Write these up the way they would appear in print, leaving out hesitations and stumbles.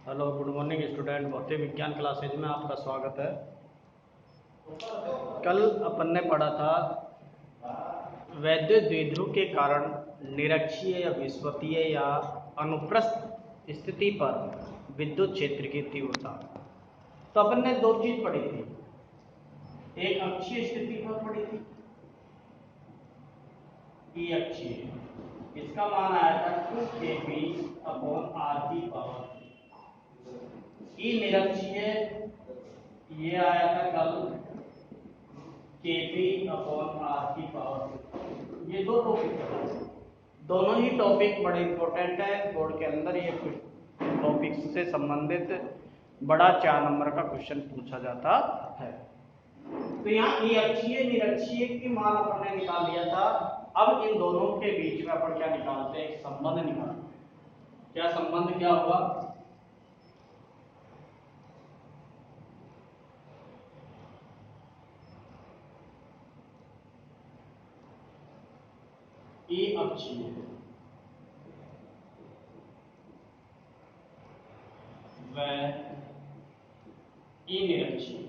Hello, good morning student. भौतिक विज्ञान classes में आपका स्वागत है। कल अपन ने पढ़ा था वैद्युत द्विध्रुव के कारण निरक्षीय या विस्वतीय या अनुप्रस्थ स्थिति पर विद्युत क्षेत्र की तीव्रता। तो अपन ने दो चीज पढ़ी थी, एक अक्षीय स्थिति पर पढ़ी थी, ई अक्षीय, इसका मान आया था 2kP/r की पावर। ई निरक्षीय ये आया था कल kP/r की पावर। ये दो टॉपिक है, दोनों ही टॉपिक बड़े इंपॉर्टेंट है। बोर्ड के अंदर ये टॉपिक से संबंधित बड़ा 4 नंबर का क्वेश्चन पूछा जाता है। तो यहाँ ई अक्षीय निरक्षीय की मान अपन ने निकाल लिया था। अब इन दोनों के बीच में अपन क्या निकालते हैं, एक संबंध निकालते हैं। क्या संबंध क्या होगा? ई अक्षीय व ई निरक्षीय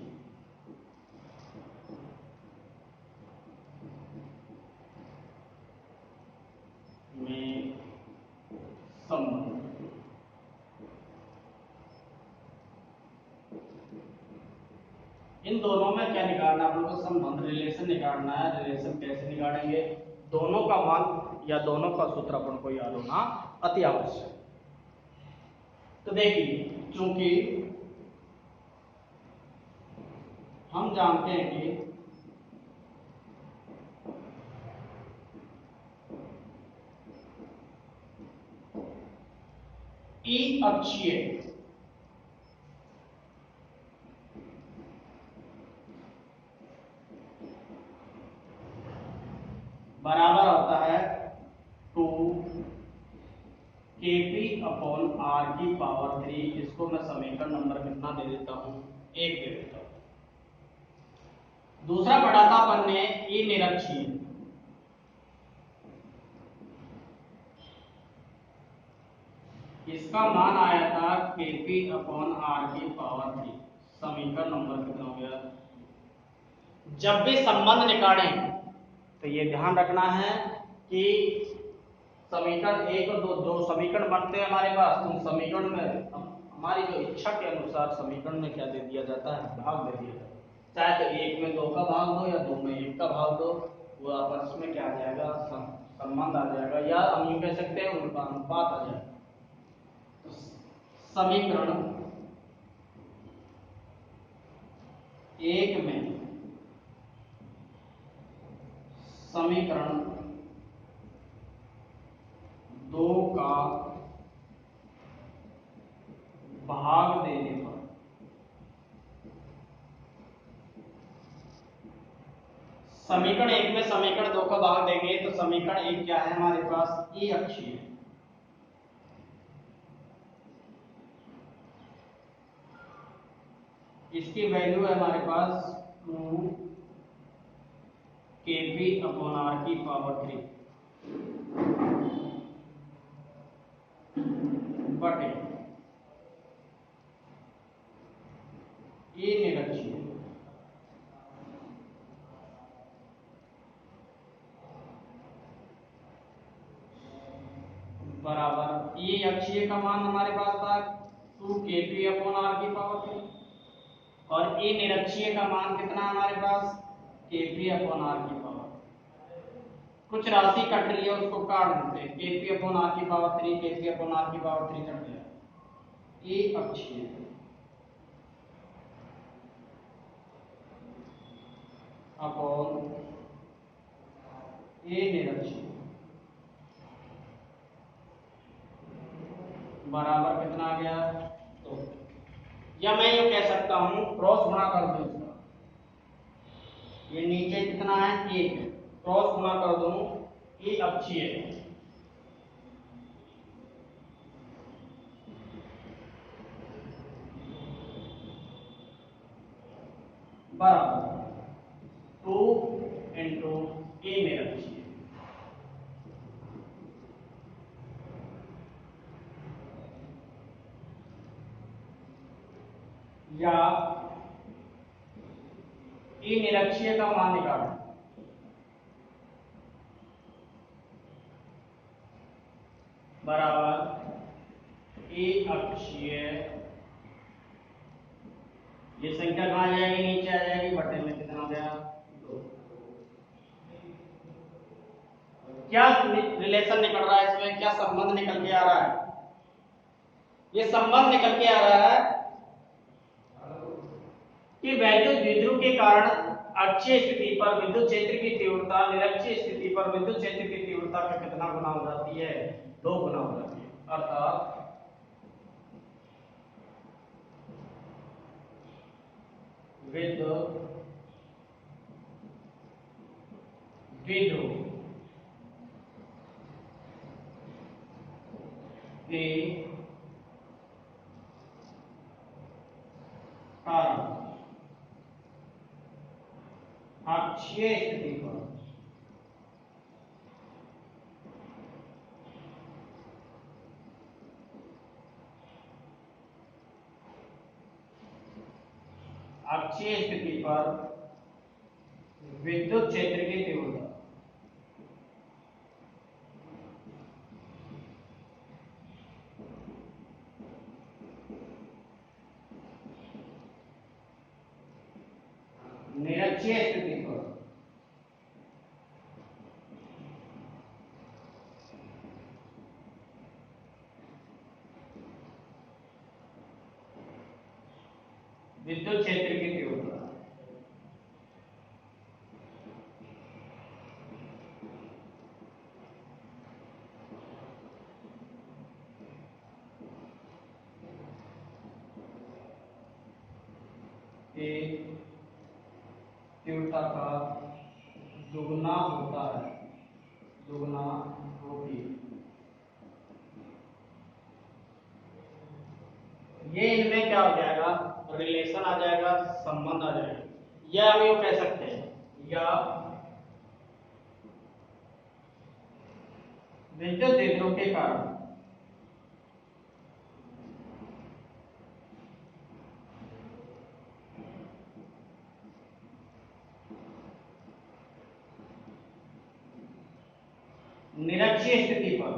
में संबंध। इन दोनों में क्या निकालना है? अपन को संबंध, रिलेशन निकालना है। रिलेशन कैसे निकालेंगे? दोनों का मान या दोनों का सूत्र अपन को याद होना अति आवश्यक। तो देखिए, चूंकि हम जानते हैं कि ई अक्षीय बराबर होता है 2kP/r की पावर 3। इसको मैं समीकरण नंबर कितना दे देता हूं? 1 दे देता हूं। दूसरा पढ़ा था अपन ने ई निरक्षीय, इसका मान आया था kP/r की पावर 3। समीकरण नंबर कितना हो गया? जब भी संबंध निकालें तो ये ध्यान रखना है कि समीकरण 1 और 2 जो समीकरण बनते हैं हमारे पास, उन समीकरण में हमारी जो इच्छा के अनुसार समीकरण में क्या दे दिया जाता है? भाग दे दिया जाता है। चाहे तो 1 में 2 का भाग दो या 2 में 1 का भाग दो, वो आपस में क्या आ जाएगा? संबंध आ जाएगा, या हम यूं कह सकते हैं उनका अनुपात आ जाएगा। तो समीकरण 1 में समीकरण 2 का भाग देने पर समीकरण 1 में समीकरण 2 का भाग देंगे तो समीकरण 1 क्या है हमारे पास? ई अक्षीय। इसकी वैल्यू है हमारे पास 2kP/r की पावर 3 बटे ई निरक्षीय बराबर ई अक्षीय का मान हमारे पास था 2kP/r की पावर 3 और ई निरक्षीय का मान कितना हमारे पास? kP/r की पावर। कुछ राशि कट रही है, उसको काट देते हैं। kP/r की पावर 3 kP/r की पावर 3 कट गया। ई अक्षीय अपॉन ए निरक्षीय बराबर कितना आ गया? तो या मैं ये कह सकता हूं क्रॉस गुणा कर दूं इसका। ये नीचे कितना है? 1 है। क्रॉस गुणा कर दूं ई अक्षीय बराबर 2 इंटू ए निरक्षीय। या ई निरक्षीय का मान निकालें। बराबर ई अक्षीय, ये संख्या कहाँ आ जाएगी, नीचे आ जाएगी, बटे में कितना हो गया 2। क्या रिलेशन निकल रहा है इसमें, क्या संबंध निकल के आ रहा है? ये संबंध निकल के आ रहा है कि वैद्युत द्विध्रुव के कारण अक्षीय स्थिति पर विद्युत क्षेत्र की तीव्रता निरक्षीय स्थिति पर विद्युत क्षेत्र की तीव्रता का कितना गुना हो जाती है, 2 गुना हो जाती है। अर्थात विद्युत द्विध्रुव के कारण अक्षीय स्थिति पर अक्षीय स्थिति पर विद्युत क्षेत्र की तीव्रता निरक्षीय स्थिति पर विद्युत क्षेत्र की तीव्रता तीव्रता का दुगुना होता है, दुगुना होती है। ये इनमें क्या हो जाएगा, रिलेशन आ जाएगा, संबंध आ जाएगा। या हम यूं कह सकते हैं, या विद्युत द्विध्रुव के कारण निरक्षीय स्थिति पर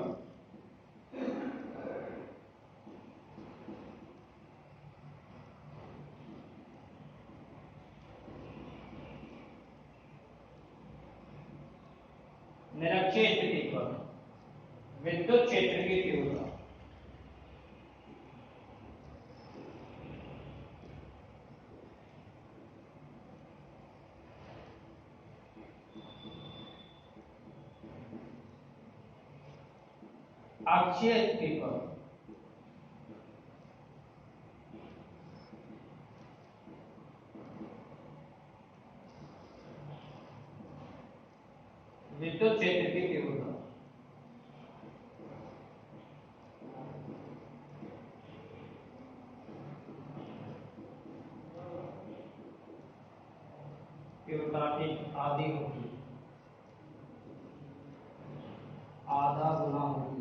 निरक्षीय स्थिति पर विद्युत क्षेत्र की तीव्रता अक्षीय स्थिति पर विद्युत क्षेत्र की तीव्रता तीव्रता की आधी होगी, आधा गुना होगी।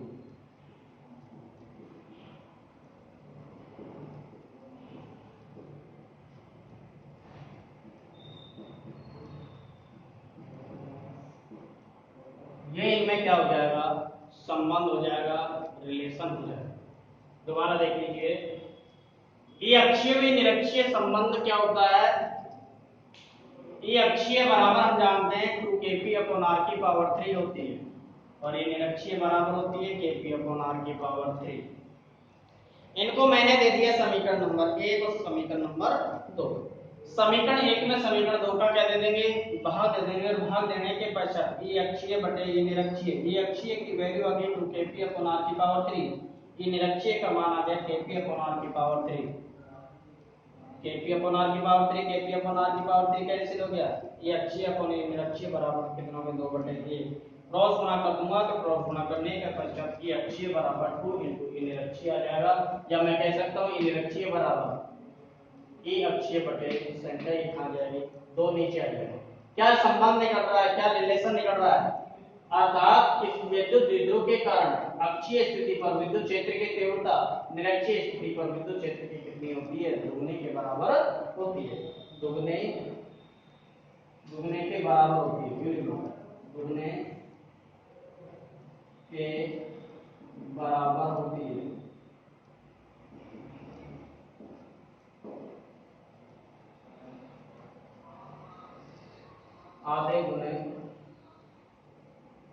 ये इनमें क्या हो जाएगा, संबंध हो जाएगा, रिलेशन हो जाएगा। दोबारा देख लीजिए, ये अक्षीय में निरक्षीय संबंध क्या होता है, ये अक्षीय बराबर हम जानते हैं 2kp/r की पावर 3 होती है, और ये निरक्षीय बराबर होती है kp/r की पावर 3। इनको मैंने दे दिया समीकरण नंबर 1 और समीकरण नंबर 2। समीकरण 1 में समीकरण 2 का क्या दे देंगे, भाग दे देंगे, और भाग देने के पश्चात ये अक्षीय बटे ये निरक्षीय, ये अक्षीय की वैल्यू आ गई 2kp/r की पावर 3, ये निरक्षीय का मान आ गया kp/r की पावर 3। kp/r की पावर 3, kp/r की पावर 3 कैंसिल हो गया, ये अक्षीय अपन ये निरक्षीय बराबर कितना में 2/1 क्रॉस गुणा कर दूंगा, तो क्रॉस गुणा करने के पश्चात ये अक्षीय बराबर 2 * ये निरक्षीय आ जाएगा, या मैं कह सकता हूं ये निरक्षीय बराबर ये अक्षीय बटे संख्या ये कहां जाएगी, 2 नीचे आ जाएगा। क्या संबंध निकल रहा है, क्या रिलेशन निकल रहा है, अर्थात इस विद्युत द्विध्रुव के कारण अक्षीय स्थिति पर विद्युत क्षेत्र की तीव्रता निरक्षीय स्थिति पर विद्युत क्षेत्र की कितनी होती है? दुगने के बराबर होती है। दुगने के बराबर होती है। दुगने के बराबर होती है। आधे गुने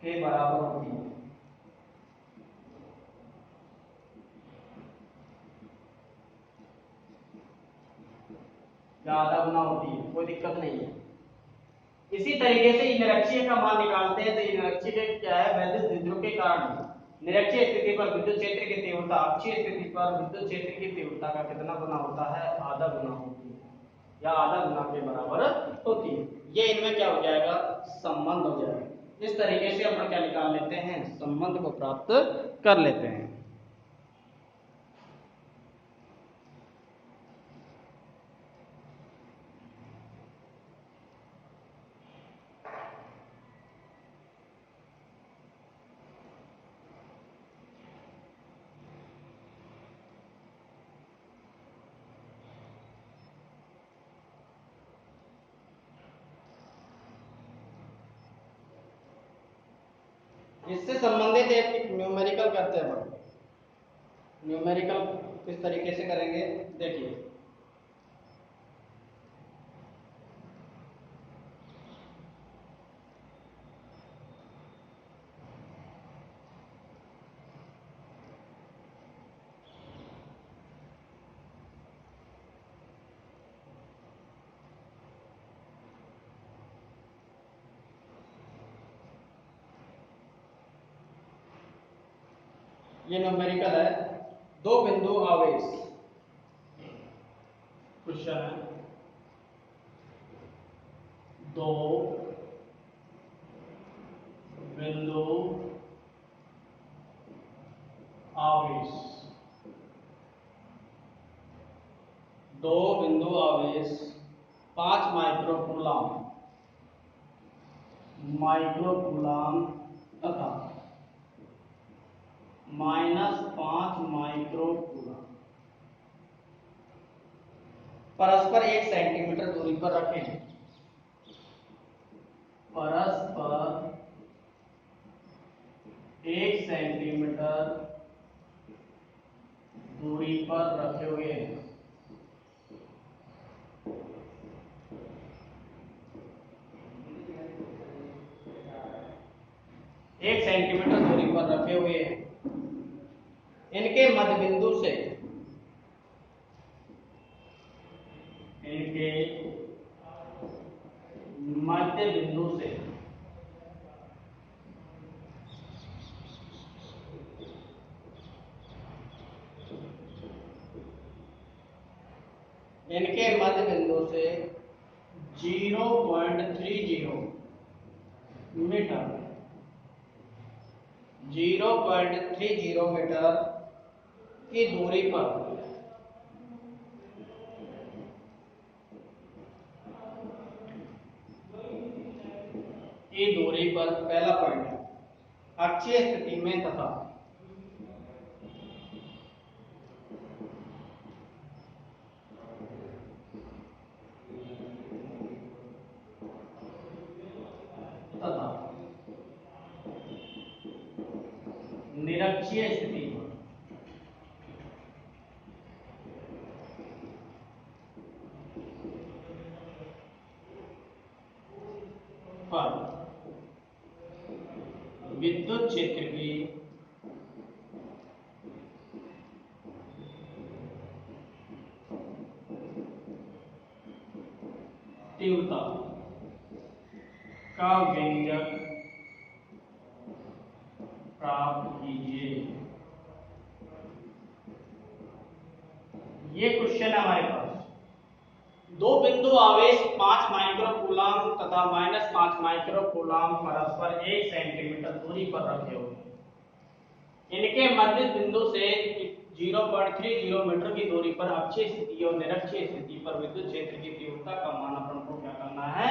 के बराबर होती है। आधा गुना होती है, कोई दिक्कत नहीं है। इसी तरीके से निरक्षीय का मान निकालते हैं। तो निरक्षीय क्या है? वैद्युत द्विध्रुव के कारण निरक्षीय स्थिति पर विद्युत क्षेत्र की तीव्रता अक्षीय स्थिति पर विद्युत क्षेत्र की तीव्रता का कितना गुना होता है? आधा गुना होती है, या आधा गुना के बराबर होती है। ये इनमें क्या हो जाएगा? संबंध हो जाएगा। इस तरीके से अपन क्या निकाल लेते हैं? संबंध को प्राप्त कर लेते हैं। इससे संबंधित एक न्यूमेरिकल करते हैं। न्यूमेरिकल किस तरीके से करेंगे? देखिए, ये न्यूमेरिकल है। दो बिंदु आवेश क्वेश्चन है। दो बिंदु आवेश, दो बिंदु आवेश 5 माइक्रोकूलाम तथा -5 माइक्रोकूलाम परस्पर 1 सेंटीमीटर दूरी पर रखें। परस्पर 1 सेंटीमीटर दूरी पर रखे हुए हैं। 1 सेंटीमीटर दूरी पर रखे हुए हैं। इनके मध्य बिंदु से इनके मध्य बिंदु से 0.30 मीटर 0.30 मीटर की दूरी पर पहला पॉइंट अक्षीय स्थिति में तथा निरक्षीय स्थिति पर विद्युत क्षेत्र की तीव्रता का व्यंजक प्राप्त कीजिए। ये क्वेश्चन है हमारे पास। दो बिंदु आवेश 5 माइक्रोकूलाम तथा -5 माइक्रोकूलाम परस्पर 1 सेंटीमीटर दूरी पर रखे हुए। इनके मध्य बिंदु से 0.30 मीटर की दूरी पर अक्षीय स्थिति और निरक्षीय स्थिति पर विद्युत क्षेत्र की तीव्रता का मान अपन को क्या करना है?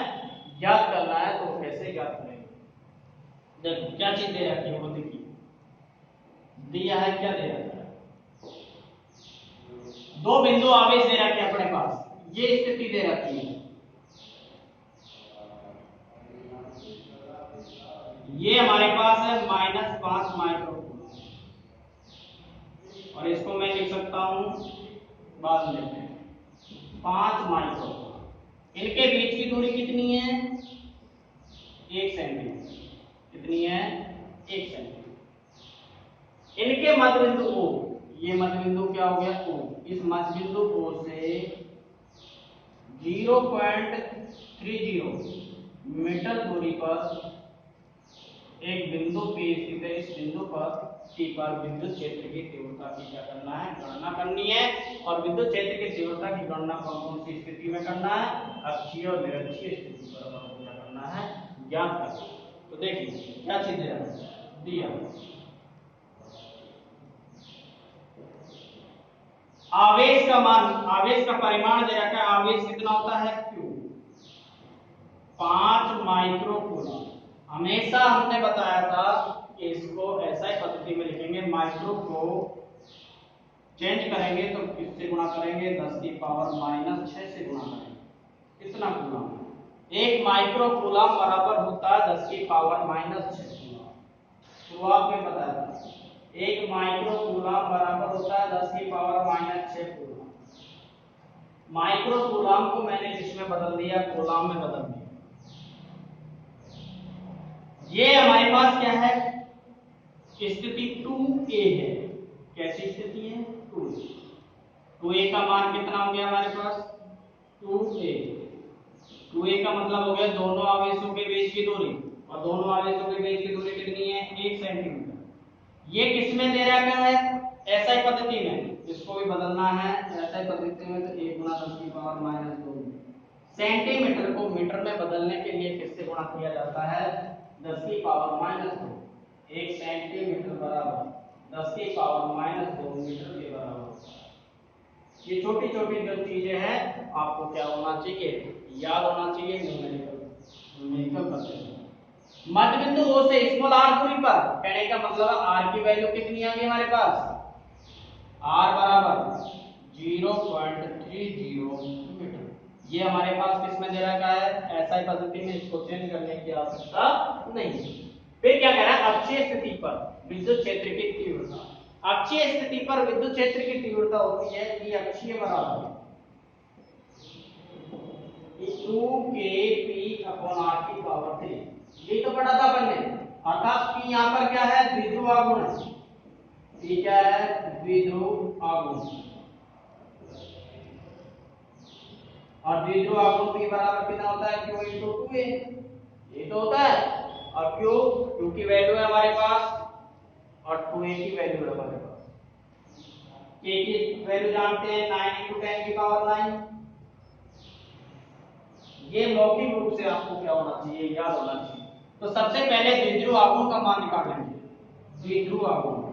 ज्ञात करना है। तो कैसे ज्ञात करेंगे? देखो क्या चीज दे रखी है वो देखिए, दिया है क्या दे रखा है, दो बिंदु आवेश दे रखे हैं अपने पास, ये स्थिति दे रखी है। ये हमारे पास है -5 माइक्रोकूलम, और इसको मैं लिख सकता हूं बाद में 5 माइक्रोकूलम। इनके बीच की दूरी कितनी है? 1 सेंटीमीटर। कितनी है? 1 सेंटीमीटर। इनके मध्य बिंदु O, ये मध्य बिंदु क्या हो गया? O। इस मध्य बिंदु O से 0.30 मीटर दूरी पर एक बिंदु P स्थित है। इस बिंदु पर P पर विद्युत क्षेत्र की तीव्रता की क्या करना है? गणना करनी है। और विद्युत क्षेत्र की तीव्रता की गणना कौन सी स्थिति में करना है? अक्षीय और निरक्षीय स्थिति पर हमको क्या करना है? ज्ञात करना है। तो देखिए क्या चीज दिया, आवेश का मान, आवेश का परिमाण दे रखा है। आवेश कितना होता है? Q, 5 microcoulomb. हमेशा हमने बताया था कि इसको ऐसा ही पद्धति में लिखेंगे, माइक्रो को चेंज करेंगे तो किससे गुणा करेंगे? 10 की पावर -6 से गुणा करेंगे। कितना कूलम? 1 माइक्रो कूलम बराबर होता है 10 की पावर -6 कूलम। शुरुआत में बताया था 1 माइक्रो कूलम बराबर होता है 10 की पावर -6 कूलम। माइक्रो कूलम को मैंने इसमें बदल दिया, कूलम में बदल दिया। ये हमारे पास क्या है? स्थिति 2a है। कैसी स्थिति है? 2a। 2a का मान कितना हो गया हमारे पास? 2a। 2a का मतलब हो गया दोनों आवेशों के बीच की दूरी, और दोनों आवेशों के बीच की दूरी कितनी है? 1 सेंटीमीटर। ये किसमें दे रखा है? ऐसा ही पद्धति में, इसको भी बदलना है ऐसा ही पद्धति में, तो 1 × 10 की पावर -2। सेंटीमीटर को मीटर में बदलने के लिए किससे गुणा किया जाता है? 10 की पावर -2। 1 सेंटीमीटर बराबर 10 की पावर -2 मीटर के बराबर। ये छोटी छोटी जो चीजें हैं आपको क्या होना चाहिए? याद होना चाहिए। न्यूमेरिकल करते हैं। मध्य बिंदु O से स्मॉल r दूरी पर, कहने का मतलब r की वैल्यू कितनी आ गई हमारे पास? r बराबर 0.30 मीटर। ये हमारे पास किसमें दे रखा है? ऐसा ही पद्धति में, इसको चेंज करने की आवश्यकता नहीं। फिर क्या कह रहा है? अक्षीय स्थिति पर विद्युत क्षेत्र की तीव्रता। अक्षीय स्थिति पर विद्युत क्षेत्र की तीव्रता होती है कि अक्षीय बराबर 2kP/r की पावर 3। ये तो पढ़ा था अपन ने। अर्थात P यहाँ पर क्या है? द्विध्रुव आघूर्ण। P क्या है? द्विध्रुव आघूर्ण। और द्विध्रुव आघूर्ण P बराबर कितना होता है? Q × 2a। ये तो होता है। और Q की वैल्यू है हमारे पास, और 2a की वैल्यू है हमारे पास। K की वैल्यू जानते हैं 9 × 10 की पावर 9। ये मौखिक रूप से आपको क्या होना चाहिए? याद होना चाहिए। तो सबसे पहले द्विध्रुव आघूर्ण का मान निकाल लेंगे। द्विध्रुव आघूर्ण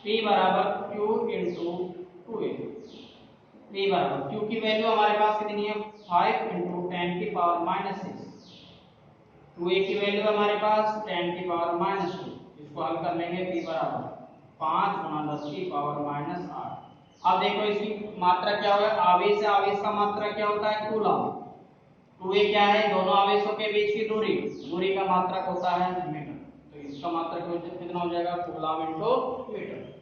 P बराबर Q × 2a। P बराबर Q की वैल्यू हमारे पास कितनी है? 5 × 10 की पावर -6। 2a की वैल्यू हमारे पास 10 की पावर -2। इसको हल कर लेंगे। P बराबर 5 × 10 की पावर -8। अब देखो इसकी मात्रा क्या होगा? आवेश से आवेश का मात्रा क्या होता है? कूलम। 2a क्या है? दोनों आवेशों के बीच की दूरी, दूरी का मात्रक होता है मीटर। तो इसका मात्रक कितना हो जाएगा? Coulomb × metre.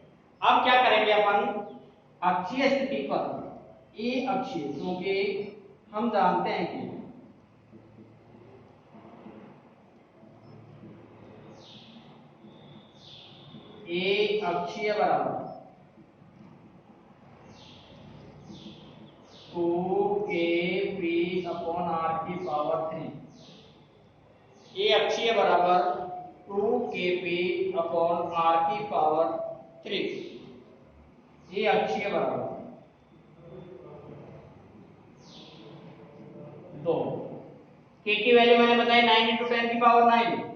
अब क्या करेंगे अपन? अक्षीय स्थिति पर ए अक्षीय, क्योंकि हम जानते हैं कि ए अक्षीय बराबर 2kP/r की पावर 3। ए अक्षीय बराबर 2kP/r की पावर 3। ए अक्षीय बराबर 2। के की वैल्यू मैंने बताई 9 × 10 की पावर 9।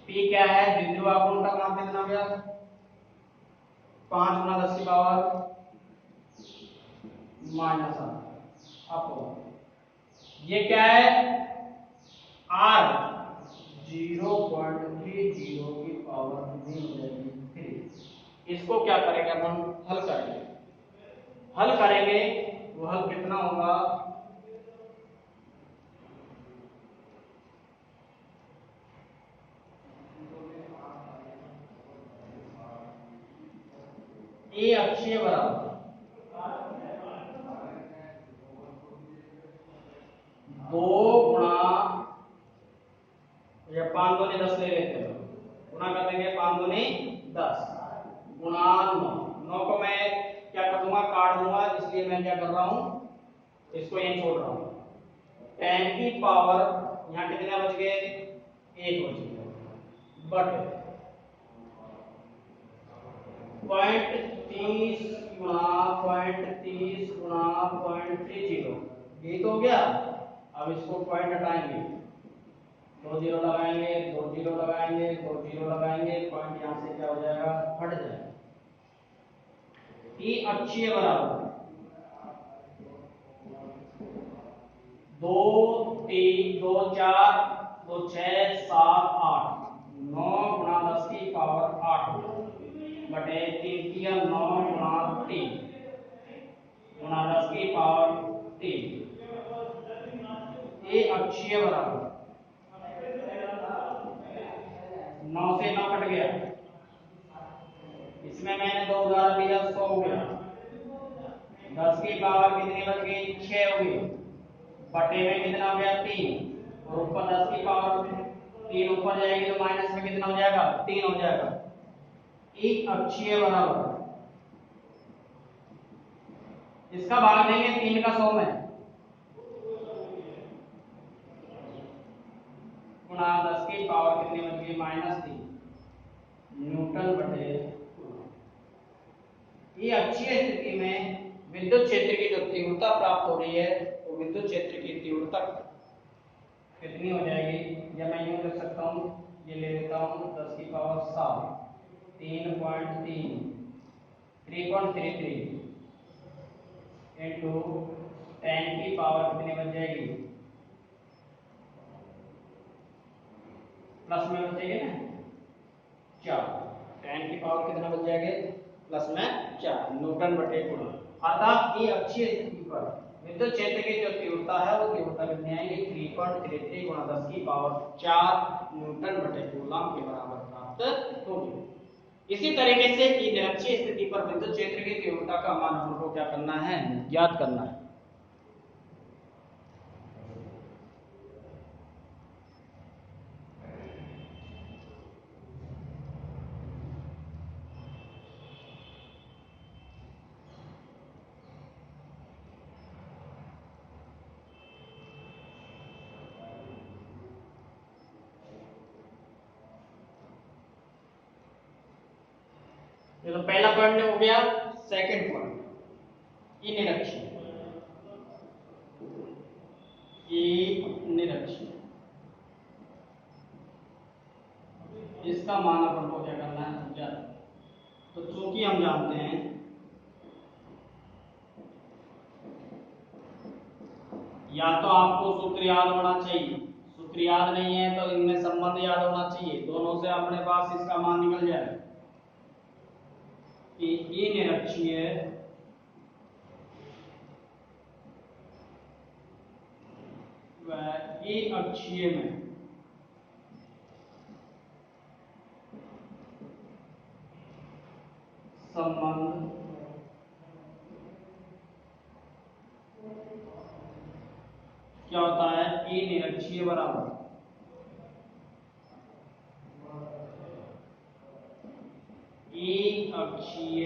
पी क्या है? द्विध्रुव आघूर्ण का मान कितना हो गया? 5 × 10 की पावर माइनस आर अपॉन ये क्या है आर 0.30 की पावर कितनी हो जाएगी 3। इसको क्या करेंगे अपन हल करेंगे। हल करेंगे वो हल कितना होगा ए अक्षीय बराबर 2 गुणा या 5 दूनी 10 ले लेते हैं गुणा कर देंगे 5 दूनी 10 गुणा 9 को मैं क्या कर दूंगा काट दूंगा इसलिए मैं क्या कर रहा हूं इसको यहीं छोड़ रहा हूं 10 की पावर यहां कितने बच गए 1 बच गया बट 0.30 गुणा 0.30 गुणा 0.30 ये तो हो गया। अब इसको पॉइंट हटाएंगे 2 जीरो लगाएंगे 2 जीरो लगाएंगे 2 जीरो लगाएंगे पॉइंट यहां से क्या हो जाएगा हट जाएगा। ई अक्षीय बराबर 2 3 2 4 2 6 7 8 9 गुणा 10 की पावर 8 बटे 3 की 9 गुणा 3 गुणा 10 की पावर 3 ए अक्षीय बराबर 9 से 9 कट गया इसमें मैंने 2 उदाहरण लिया 100 हो गया 10 की पावर कितनी बच गई 6 हो गई बटे में कितना हो गया 3 और ऊपर 10 की पावर 3 ऊपर जाएगी तो माइनस में कितना हो जाएगा 3 हो जाएगा। एक अक्षीय बराबर इसका भाग देंगे 3 का 100 में गुणा 10 की पावर कितनी बच गई -3 न्यूटन बटे ये अक्षीय स्थिति में विद्युत क्षेत्र की जो तीव्रता प्राप्त हो रही है वो विद्युत क्षेत्र की तीव्रता कितनी हो जाएगी या मैं यूं लिख सकता हूं ये ले लेता हूं 10 की पावर 7 3.33 इनटू 10 की पावर कितनी बच जाएगी प्लस में बचेगी ना 4 10 की पावर कितना बच जाएगा प्लस में 4 न्यूटन बटे गुणा अर्थात ये अक्षीय स्थिति पर विद्युत क्षेत्र की जो तीव्रता है वो तीव्रता कितनी आएगी 3.33 गुणा 10 की पावर 4 न्यूटन बटे कूलम के बराबर प्राप्त होगी। इसी तरीके से कि निरक्षीय स्थिति पर विद्युत क्षेत्र की तीव्रता का मान हमको क्या करना है ज्ञात करना है। ये तो पहला पॉइंट हो गया। सेकंड पॉइंट निरक्षीय इसका मान अपन को क्या करना है ज्ञात। तो चूंकि हम जानते हैं या तो आपको सूत्र याद होना चाहिए सूत्र याद नहीं है तो इनमें संबंध याद होना चाहिए दोनों से अपने पास इसका मान निकल जाए कि ये निरक्षीय व ये अक्षीय में संबंध क्या होता है ए निरक्षीय बराबर एक अक्षीय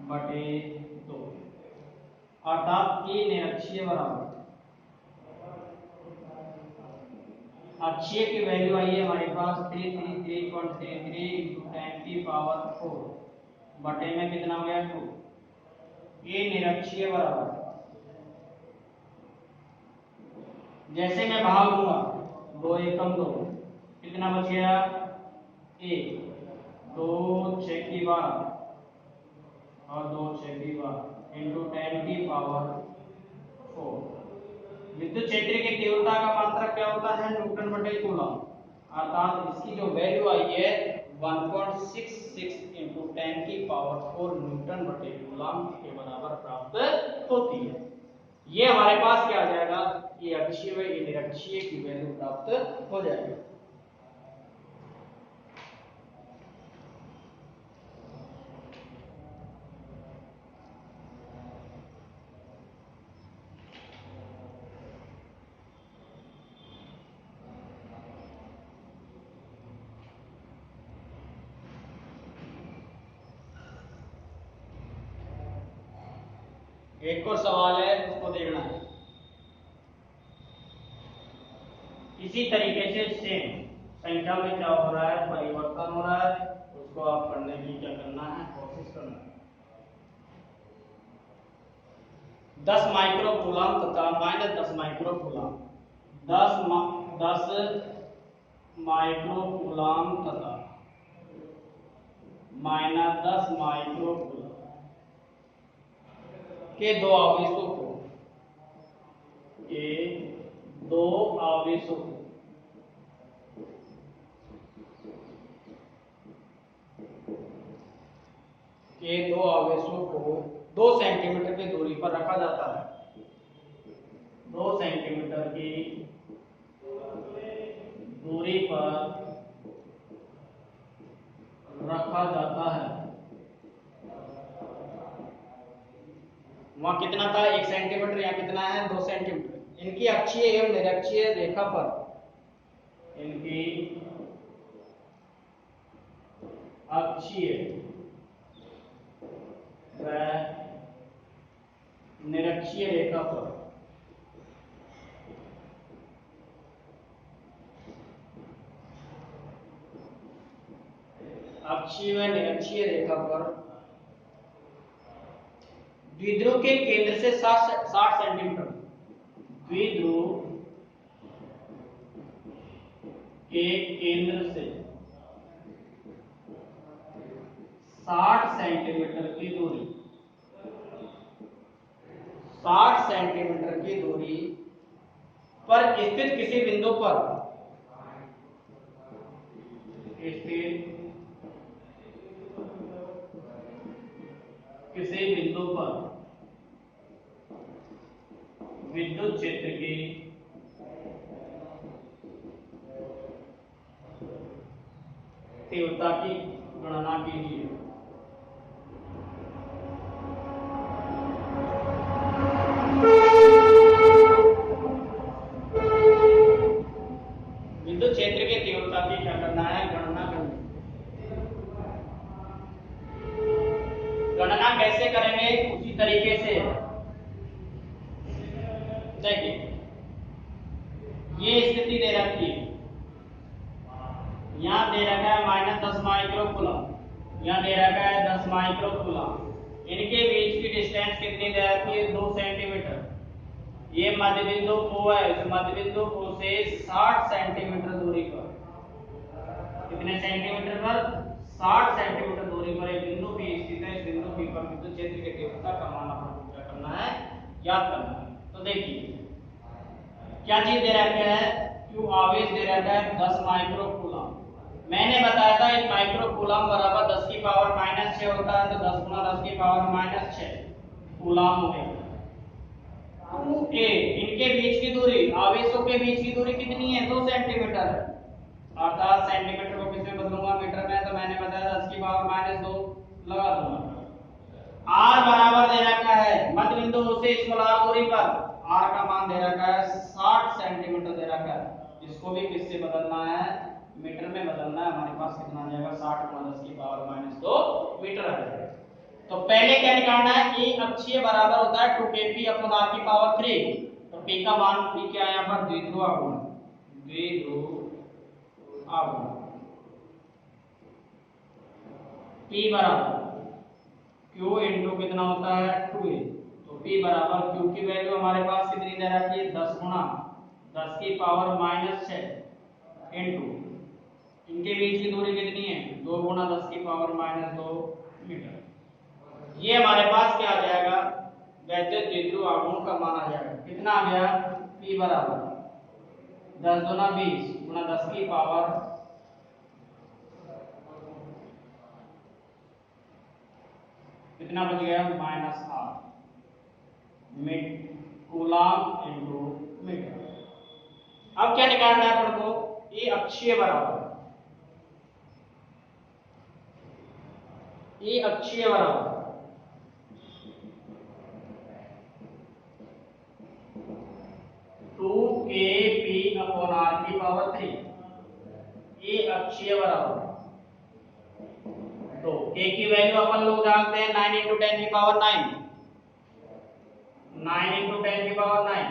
बटे 2 अर्थात ए निरक्षीय बराबर अक्षीय की वैल्यू आई है हमारे पास 333.33 इंटू 10 की पावर 4 बटे में कितना हो गया 2 ए निरक्षीय बराबर जैसे मैं भाग लूंगा 2 एकम 2 कितना बच गया 1 2 6 की 12 और 2 6 की 12 इंटू 10 की पावर 4। विद्युत क्षेत्र की तीव्रता का मात्रक क्या होता है? न्यूटन बटे कूलम। अर्थात इसकी जो वैल्यू आई है 1.66 इंटू 10 की पावर 4 न्यूटन बटे कूलम के बराबर प्राप्त होती है। ये हमारे पास क्या आ जाएगा? ये अक्षीय व ये निरक्षीय की वैल्यू प्राप्त हो जाएगी। एक और सवाल है, उसको देखना है। इसी तरीके से सेम संख्या में क्या हो रहा है? परिवर्तन हो रहा है। उसको आप करने की क्या करना है? कोशिश करना है। 10 माइक्रो कूलम तथा minus 10 micro coulomb, 10 micro coulomb तथा माइनस 10 माइक्रो कूलम के दो आवेशों को के दो आवेशों को 2 सेंटीमीटर की दूरी पर रखा जाता है। 2 सेंटीमीटर की दूरी पर रखा जाता है। वहां कितना था? 1 सेंटीमीटर। यहाँ कितना है? 2 सेंटीमीटर। इनकी अक्षीय एवं निरक्षीय रेखा पर, इनकी अक्षीय व निरक्षीय रेखा पर अक्षीय व निरक्षीय रेखा पर द्विध्रुव के केंद्र से 60 सेंटीमीटर, द्विध्रुव के केंद्र से 60 सेंटीमीटर की दूरी, 60 सेंटीमीटर की दूरी पर स्थित किसी बिंदु पर विद्युत क्षेत्र की तीव्रता की गणना कीजिए। विद्युत क्षेत्र की तीव्रता की क्या करना है? गणना करनी। गणना कैसे करेंगे? उसी तरीके से देखिए, ये स्थिति दे रखी है, यहाँ दे रखा है माइनस 10 माइक्रो कूलम, यहाँ दे रखा है 10 माइक्रो कूलम। इनके बीच की डिस्टेंस कितनी दे रखी है? 2 सेंटीमीटर। ये मध्य बिंदु O है, इस मध्य बिंदु O से 60 सेंटीमीटर दूरी पर, कितने सेंटीमीटर पर? 60 सेंटीमीटर दूरी पर एक बिंदु P स्थित है। इस बिंदु P पर विद्युत क्षेत्र की तीव्रता का मान आपको क्या करना है? याद करना है। तो देखिए क्या चीज दे रखा है? Q आवेश दे रखा है 10 माइक्रो कूलम। मैंने बताया था 1 माइक्रो कूलम बराबर 10 की पावर -6 होता है, तो 10 गुना 10 की पावर -6 कूलम हो गया। 2a, इनके बीच की दूरी, आवेशों के बीच की दूरी कितनी है? 2 सेंटीमीटर है। अर्थात सेंटीमीटर को किसमें बदलूंगा? मीटर में। तो मैंने बताया 10 की पावर -2 लगा दूंगा। r बराबर दे रखा है मध्य बिंदु से इस पोलर दूरी पर, r का मान दे रखा है 60 सेंटीमीटर दे रखा है। इसको भी किससे बदलना है? मीटर में बदलना है। हमारे पास कितना आ जाएगा? 60 गुना 10 की पावर -2 मीटर आ जाएगा। तो पहले क्या निकालना है कि अक्षीय बराबर होता है 2kp अपॉन r की पावर 3। तो p का मान p क्या है? यहाँ पर द्विध्रुव आघूर्ण, द्विध्रुव आघूर्ण p बराबर q इंटू कितना होता है? 2a। तो p बराबर q की वैल्यू हमारे पास कितनी दे रखी है? 10 गुना 10 की पावर -6 इंटू इनके बीच की दूरी कितनी है? 2 गुना 10 की पावर -2 मीटर। ये हमारे पास क्या आ जाएगा? वैद्युत द्विध्रुव आघूर्ण का मान आ जाएगा। कितना आ गया? P बराबर 10 दूना 20 गुणा 10 की पावर कितना बच गया? -8 कूलम इनटू मीटर। अब क्या निकालना है अपन को? ये अक्षीय बराबर, ये अक्षीय बराबर 2kp/r की पावर 3। ये अक्षीय बराबर तो k की वैल्यू अपन लोग जानते हैं 9 × 10 की पावर 9, 9 × 10 की पावर 9।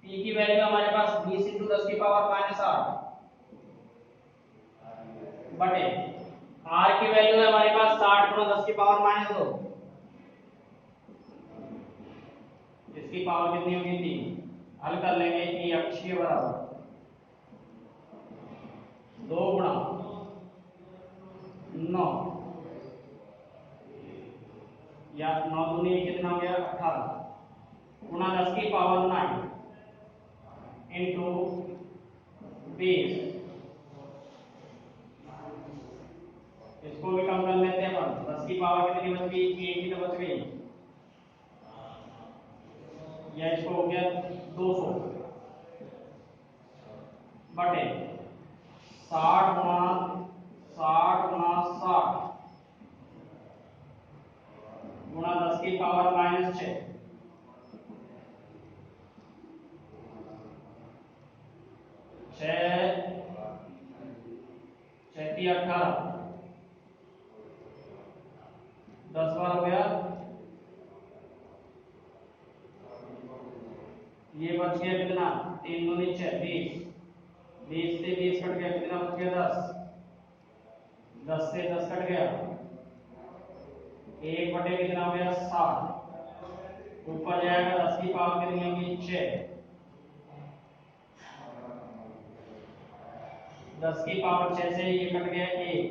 p की वैल्यू हमारे पास 20 × 10 की पावर -8 बटे r की वैल्यू है हमारे पास 60 × 10 की पावर -2। इसकी पावर कितनी होगी? 3। हल कर लेंगे। ये अक्षीय बराबर 2 गुणा 9 या 9 दूनी कितना हो गया? 18 गुणा 10 की पावर 9 इंटू 20। इसको भी कम कर लेते हैं अपन। 10 की पावर कितनी बच गई? 1 ही तो बच गई। या इसको हो गया 200 बटे 60 गुणा 60 गुणा 10 की पावर -6 18 10 बार हो गया। ये बच गया कितना? 3 दूनी 6 20 20 से 20 कट गया कितना बच गया? 10 10 से 10 कट गया 1 बटे कितना हो गया? 7 ऊपर जाएगा 10 की पावर कितनी होगी? 6 10 की पावर 6 से ये कट गया 1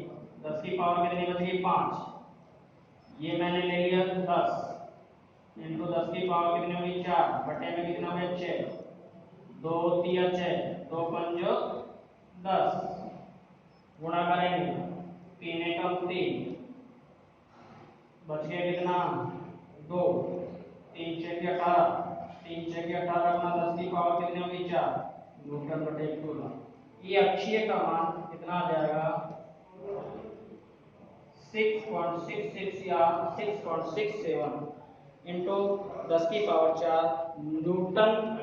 10 की पावर कितनी बच गई? 5। ये मैंने ले लिया 10 इंटू 10 की पावर कितनी होगी? 4 बटे में कितना हो गया? 6 2 3 6 2 5 10 गुणा करेंगे 3 एकम 3 बच गया कितना? 2 3 6 के 18 3 6 के 18 गुणा 10 की पावर कितनी होगी? 4 न्यूटन बटे कूलम। ये अक्षीय का मान कितना आ जाएगा? 6.66 या 6.67 इंटू 10 की पावर 4 न्यूटन